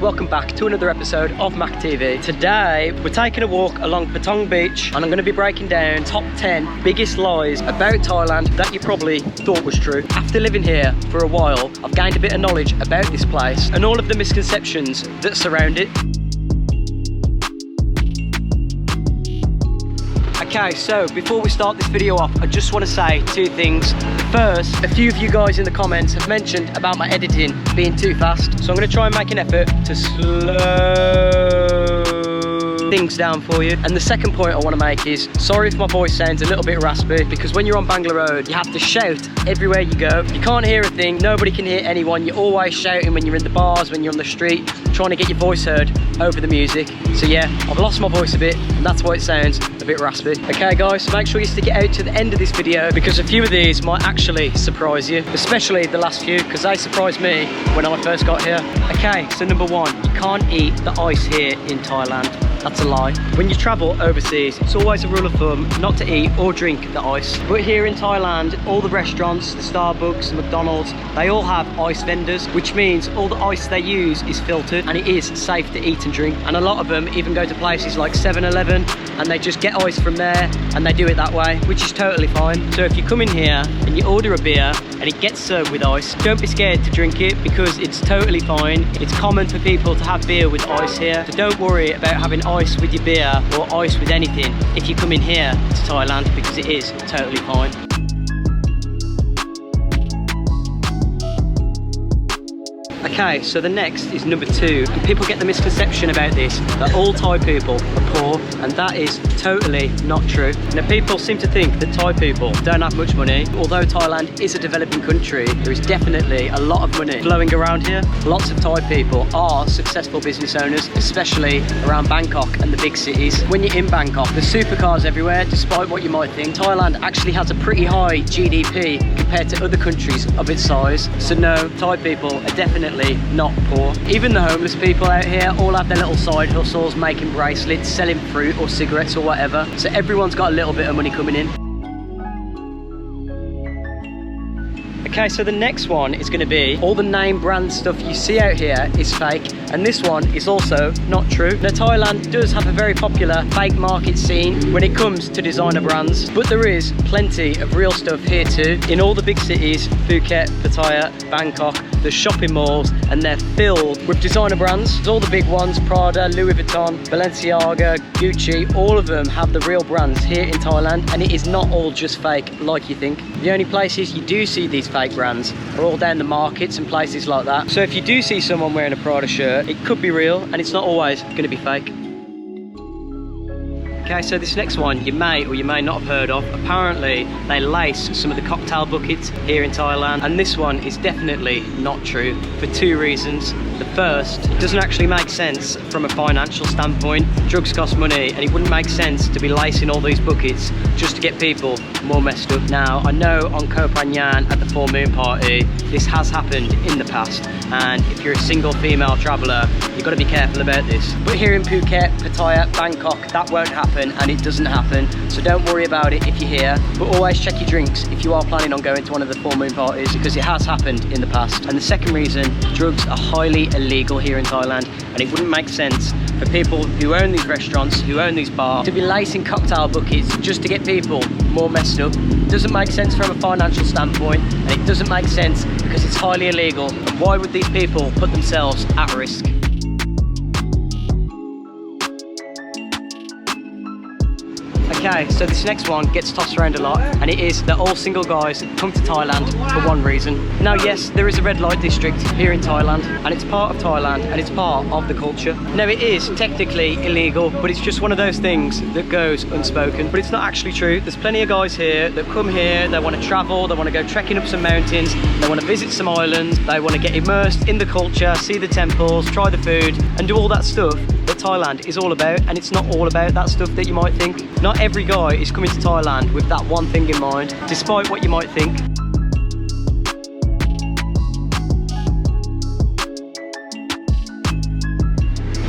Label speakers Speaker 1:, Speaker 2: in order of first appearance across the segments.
Speaker 1: welcome back to another episode of Mac TV. Today we're taking a walk along Patong Beach and I'm going to be breaking down top 10 biggest lies about Thailand that you probably thought was true. After living here for a while, I've gained a bit of knowledge about this place and all of the misconceptions that surround it. Okay, so before we start this video off, I just want to say two things. First, a few of you guys in the comments have mentioned about my editing being too fast, so I'm going to try and make an effort to slow things down for you. And the second point I want to make is, sorry if my voice sounds a little bit raspy, because when you're on Bangla Road, you have to shout everywhere you go. You can't hear a thing, nobody can hear anyone. You're always shouting when you're in the bars, when you're on the street, trying to get your voice heard over the music. So yeah, I've lost my voice a bit, and that's why it sounds a bit raspy. Okay guys, so make sure you stick it out to the end of this video, because a few of these might actually surprise you, especially the last few, because they surprised me when I first got here. Okay, so number one, you can't eat the ice here in Thailand. That's a lie. When you travel overseas, it's always a rule of thumb not to eat or drink the ice. But here in Thailand, all the restaurants, the Starbucks, the McDonald's, they all have ice vendors, which means all the ice they use is filtered and it is safe to eat and drink. And a lot of them even go to places like 7-Eleven and they just get ice from there and they do it that way, which is totally fine. So if you come in here and you order a beer and it gets served with ice, don't be scared to drink it because it's totally fine. It's common for people to have beer with ice here. So don't worry about having ice with your beer or ice with anything if you come in here to Thailand, because it is totally fine. Okay, so the next is number two, and people get the misconception about this, that all Thai people are poor, and that is totally not true. Now people seem to think that Thai people don't have much money. Although Thailand is a developing country, there is definitely a lot of money flowing around here. Lots of Thai people are successful business owners, especially around Bangkok and the big cities. When you're in Bangkok, there's supercars everywhere, despite what you might think. Thailand actually has a pretty high GDP compared to other countries of its size. So no, Thai people are definitely not poor. Even the homeless people out here all have their little side hustles, making bracelets, selling fruit or cigarettes or whatever. So everyone's got a little bit of money coming in. Okay, so the next one is going to be all the name brand stuff you see out here is fake, and this one is also not true. Now Thailand does have a very popular fake market scene when it comes to designer brands, but there is plenty of real stuff here too. In all the big cities, Phuket, Pattaya, Bangkok, the shopping malls, and they're filled with designer brands. All the big ones, Prada, Louis Vuitton, Balenciaga, Gucci, all of them have the real brands here in Thailand, and it is not all just fake like you think. The only places you do see these fake brands are all down the markets and places like that. So if you do see someone wearing a Prada shirt, it could be real and it's not always going to be fake. Okay, so this next one you may or you may not have heard of. Apparently they lace some of the cocktail buckets here in Thailand, and this one is definitely not true for two reasons. The first, it doesn't actually make sense from a financial standpoint. Drugs cost money and it wouldn't make sense to be lacing all these buckets just to get people more messed up. Now I know on Koh Phangan at the full moon party this has happened in the past, and if you're a single female traveller you've got to be careful about this. But here in Phuket, Pattaya, Bangkok, that won't happen, and it doesn't happen, so don't worry about it if you're here. But always check your drinks if you are planning on going to one of the full moon parties, because it has happened in the past. And the second reason, drugs are highly illegal here in Thailand, and it wouldn't make sense for people who own these restaurants, who own these bars, to be lacing cocktail buckets just to get people more messed up. It doesn't make sense from a financial standpoint, and it doesn't make sense because it's highly illegal. And why would these people put themselves at risk? Okay, so this next one gets tossed around a lot, and it is that all single guys come to Thailand for one reason. Now yes, there is a red light district here in Thailand, and it's part of Thailand and it's part of the culture. Now it is technically illegal, but it's just one of those things that goes unspoken. But it's not actually true. There's plenty of guys here that come here, they want to travel, they want to go trekking up some mountains, they want to visit some islands, they want to get immersed in the culture, see the temples, try the food, and do all that stuff that Thailand is all about. And it's not all about that stuff that you might think. Not every guy is coming to Thailand with that one thing in mind, despite what you might think.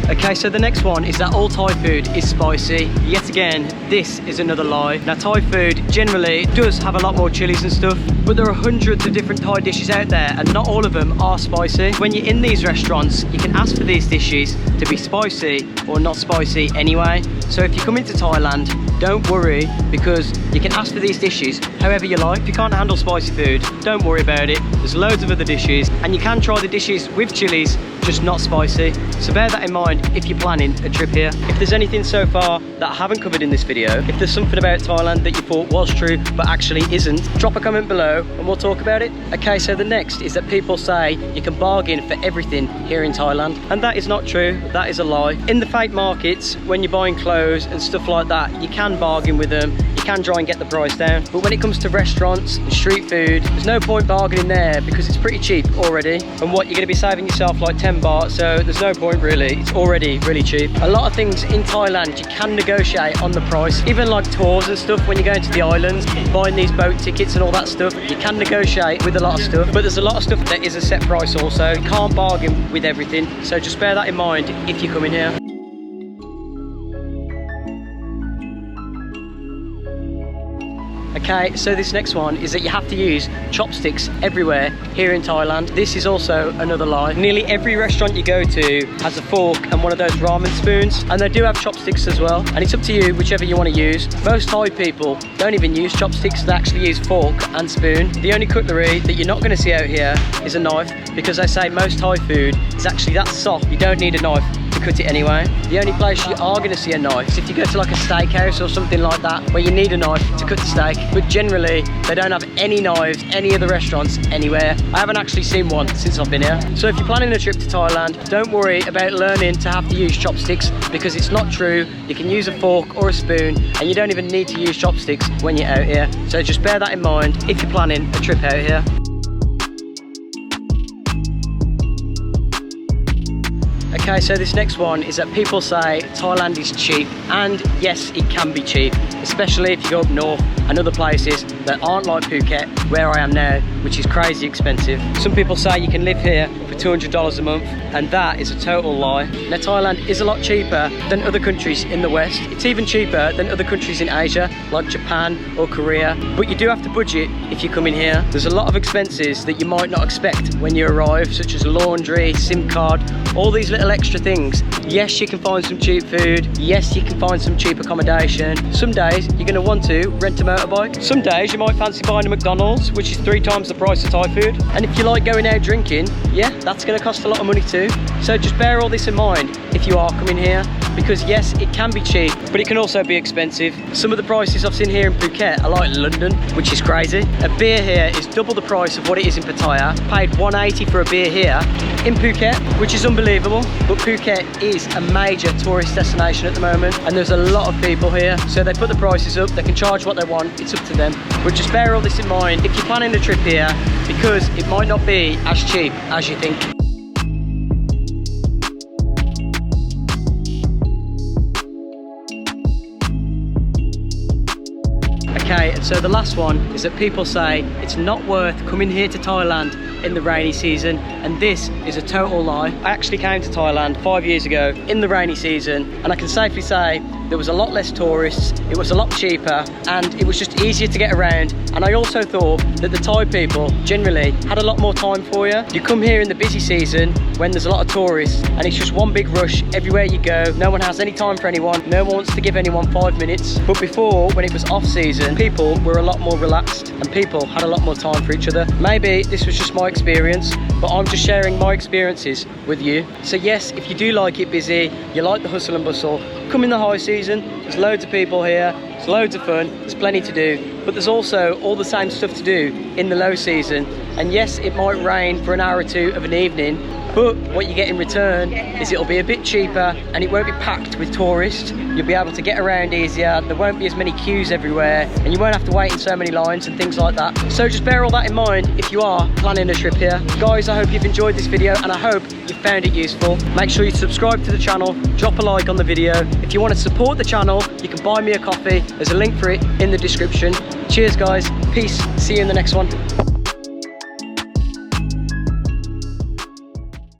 Speaker 1: Okay, so the next one is that all Thai food is spicy. Yet again, this is another lie. Now, Thai food generally does have a lot more chilies and stuff, but there are hundreds of different Thai dishes out there and not all of them are spicy. When you're in these restaurants, you can ask for these dishes to be spicy or not spicy anyway. So if you come into Thailand, don't worry, because you can ask for these dishes however you like. If you can't handle spicy food, don't worry about it. There's loads of other dishes, and you can try the dishes with chilies, just not spicy. So bear that in mind if you're planning a trip here. If there's anything so far that I haven't covered in this video, if there's something about Thailand that you thought was true but actually isn't, drop a comment below and we'll talk about it. Okay, so the next is that people say you can bargain for everything here in Thailand, and that is not true. That is a lie. In the fake markets, when you're buying clothes and stuff like that, you can bargain with them, you can try and get the price down, but when it comes to restaurants and street food, there's no point bargaining there because it's pretty cheap already. And what, you're going to be saving yourself like 10 baht, so there's no point really. It's already really cheap. A lot of things in Thailand you can negotiate on the price, even like tours and stuff. When you're going to the islands, buying these boat tickets and all that stuff, you can negotiate with a lot of stuff, but there's a lot of stuff that is a set price also. You can't bargain with everything, so just bear that in mind if you come in here. Okay, so this next one is that you have to use chopsticks everywhere here in Thailand. This is also another lie. Nearly every restaurant you go to has a fork and one of those ramen spoons, and they do have chopsticks as well, and it's up to you whichever you want to use. Most Thai people don't even use chopsticks, they actually use fork and spoon. The only cutlery that you're not going to see out here is a knife, because they say most Thai food is actually that soft you don't need a knife to cut it anyway. The only place you are going to see a knife is if you go to like a steakhouse or something like that, where you need a knife to cut the steak, but generally they don't have any knives any other restaurants anywhere. I haven't actually seen one since I've been here. So if you're planning a trip to Thailand, don't worry about learning to have to use chopsticks, because it's not true. You can use a fork or a spoon, and you don't even need to use chopsticks when you're out here. So just bear that in mind if you're planning a trip out here. Okay, so this next one is that people say Thailand is cheap, and yes, it can be cheap, especially if you go up north and other places that aren't like Phuket, where I am now, which is crazy expensive. Some people say you can live here for $200 a month, and that is a total lie. Now, Thailand is a lot cheaper than other countries in the West. It's even cheaper than other countries in Asia, like Japan or Korea, but you do have to budget if you come in here. There's a lot of expenses that you might not expect when you arrive, such as laundry, SIM card, all these little extra things. Yes, you can find some cheap food. Yes, you can find some cheap accommodation. Some days you're going to want to rent a motorbike. Some days you might fancy buying a McDonald's, which is 3 times the price of Thai food. And if you like going out drinking, yeah, that's going to cost a lot of money too. So just bear all this in mind if you are coming here, because yes, it can be cheap, but it can also be expensive. Some of the prices I've seen here in Phuket are like London, which is crazy. A beer here is double the price of what it is in Pattaya. Paid $1.80 for a beer here in Phuket, which is unbelievable. But Phuket is a major tourist destination at the moment, and there's a lot of people here, so they put the prices up. They can charge what they want, it's up to them. But just bear all this in mind if you're planning a trip here, because it might not be as cheap as you think. Okay, and so the last one is that people say it's not worth coming here to Thailand in the rainy season, and this is a total lie. I actually came to Thailand 5 years ago in the rainy season, and I can safely say there was a lot less tourists, it was a lot cheaper, and it was just easier to get around. And I also thought that the Thai people generally had a lot more time for you. You come here in the busy season when there's a lot of tourists, and it's just one big rush everywhere you go. No one has any time for anyone, no one wants to give anyone 5 minutes. But before, when it was off season, people were a lot more relaxed and people had a lot more time for each other. Maybe this was just my experience, but I'm just sharing my experiences with you. So yes, if you do like it busy, you like the hustle and bustle, come in the high season. There's loads of people here, there's loads of fun, there's plenty to do, but there's also all the same stuff to do in the low season. And yes, it might rain for an hour or two of an evening, but what you get in return is it'll be a bit cheaper and it won't be packed with tourists. You'll be able to get around easier, there won't be as many queues everywhere, and you won't have to wait in so many lines and things like that. So just bear all that in mind if you are planning a trip here. Guys, I hope you've enjoyed this video and I hope you found it useful. Make sure you subscribe to the channel, drop a like on the video. If you want to support the channel, you can buy me a coffee. There's a link for it in the description. Cheers guys, peace, see you in the next one.